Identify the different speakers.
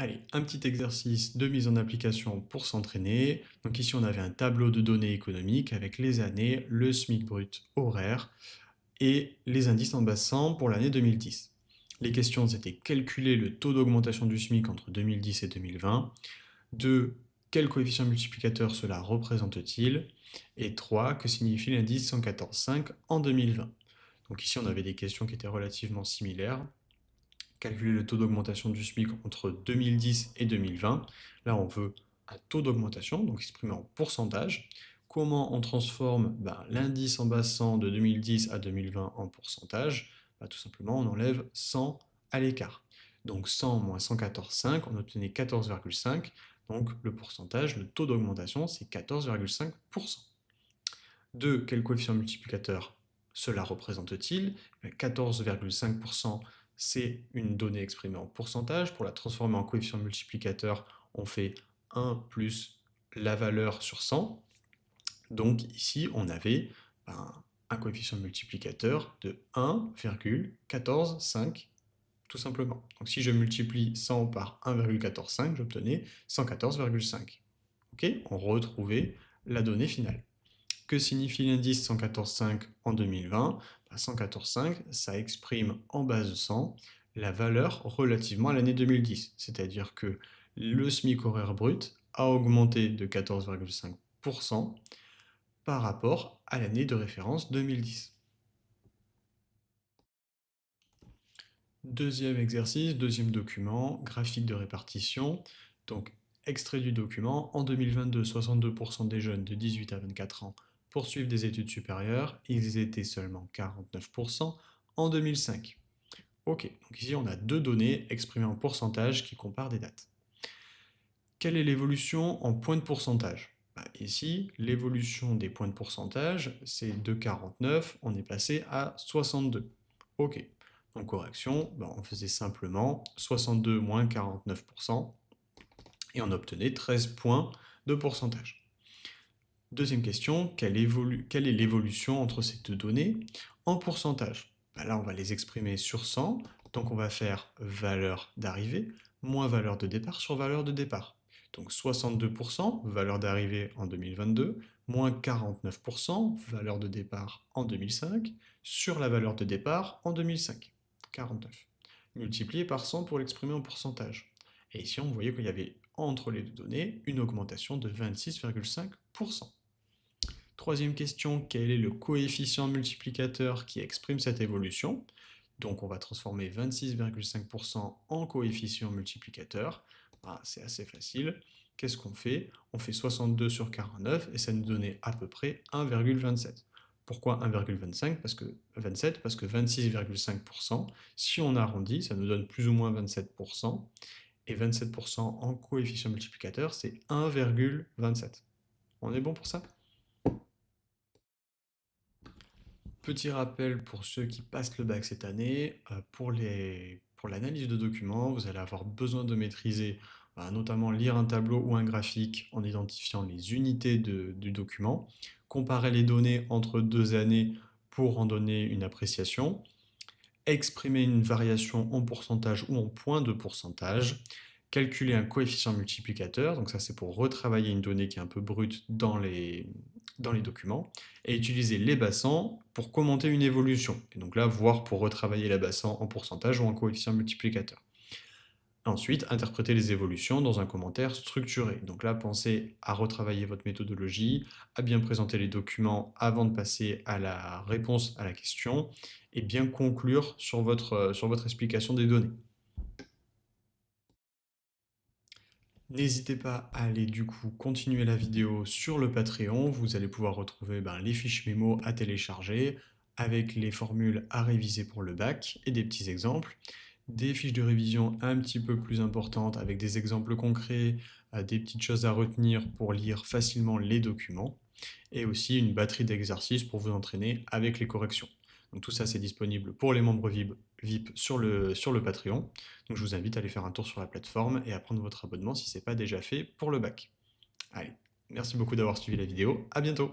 Speaker 1: Allez, un petit exercice de mise en application pour s'entraîner. Donc ici, on avait un tableau de données économiques avec les années, le SMIC brut horaire et les indices en bas 100 pour l'année 2010. Les questions, c'était calculer le taux d'augmentation du SMIC entre 2010 et 2020. 2. Quel coefficient multiplicateur cela représente-t-il? Et 3. Que signifie l'indice 114,5 en 2020? Donc ici, on avait des questions qui étaient relativement similaires. Calculer le taux d'augmentation du SMIC entre 2010 et 2020. Là, on veut un taux d'augmentation, donc exprimé en pourcentage. Comment on transforme l'indice en bas 100 de 2010 à 2020 en pourcentage? Tout simplement, on enlève 100 à l'écart. Donc 100 moins 114,5, on obtenait 14,5. Donc le pourcentage, le taux d'augmentation, c'est 14,5%. 2. Quel coefficient multiplicateur cela représente-t-il? 14,5%, c'est une donnée exprimée en pourcentage. Pour la transformer en coefficient multiplicateur, on fait 1 plus la valeur sur 100. Donc ici, on avait un coefficient multiplicateur de 1,145, tout simplement. Donc si je multiplie 100 par 1,145, j'obtenais 114,5. Ok, on retrouvait la donnée finale. Que signifie l'indice 114,5 en 2020? 114,5, ça exprime en base 100 la valeur relativement à l'année 2010. C'est-à-dire que le SMIC horaire brut a augmenté de 14,5% par rapport à l'année de référence 2010. Deuxième exercice, deuxième document, graphique de répartition. Donc, extrait du document. En 2022, 62% des jeunes de 18 à 24 ans poursuivent des études supérieures. Ils étaient seulement 49% en 2005. Ok, donc ici on a deux données exprimées en pourcentage qui comparent des dates. Quelle est l'évolution en points de pourcentage? Ici, l'évolution des points de pourcentage, c'est de 49, on est passé à 62. Ok, donc correction, on faisait simplement 62 moins 49% et on obtenait 13 points de pourcentage. Deuxième question, quelle est l'évolution entre ces deux données en pourcentage? Là, on va les exprimer sur 100, donc on va faire valeur d'arrivée moins valeur de départ sur valeur de départ. Donc 62%, valeur d'arrivée en 2022, moins 49%, valeur de départ en 2005, sur la valeur de départ en 2005, 49. Multiplié par 100 pour l'exprimer en pourcentage. Et ici, on voyait qu'il y avait entre les deux données une augmentation de 26,5%. Troisième question, quel est le coefficient multiplicateur qui exprime cette évolution? Donc on va transformer 26,5% en coefficient multiplicateur. C'est assez facile. Qu'est-ce qu'on fait? On fait 62 sur 49 et ça nous donnait à peu près 1,27. Pourquoi 1,25? Parce que 27, parce que 26,5%, si on arrondit, ça nous donne plus ou moins 27%. Et 27% en coefficient multiplicateur, c'est 1,27. On est bon pour ça? Petit rappel pour ceux qui passent le bac cette année, pour l'analyse de documents, vous allez avoir besoin de maîtriser notamment lire un tableau ou un graphique en identifiant les unités du document, comparer les données entre deux années pour en donner une appréciation, exprimer une variation en pourcentage ou en point de pourcentage, calculer un coefficient multiplicateur, donc ça c'est pour retravailler une donnée qui est un peu brute dans les documents, et utiliser les bassins pour commenter une évolution. Et donc là, voir pour retravailler les bassins en pourcentage ou en coefficient multiplicateur. Ensuite, interpréter les évolutions dans un commentaire structuré. Donc là, pensez à retravailler votre méthodologie, à bien présenter les documents avant de passer à la réponse à la question, et bien conclure sur votre explication des données. N'hésitez pas à aller du coup continuer la vidéo sur le Patreon. Vous allez pouvoir retrouver les fiches mémo à télécharger avec les formules à réviser pour le bac et des petits exemples. Des fiches de révision un petit peu plus importantes avec des exemples concrets, des petites choses à retenir pour lire facilement les documents et aussi une batterie d'exercices pour vous entraîner avec les corrections. Donc tout ça, c'est disponible pour les membres VIP sur le Patreon. Donc je vous invite à aller faire un tour sur la plateforme et à prendre votre abonnement si ce n'est pas déjà fait pour le bac. Allez, merci beaucoup d'avoir suivi la vidéo, à bientôt!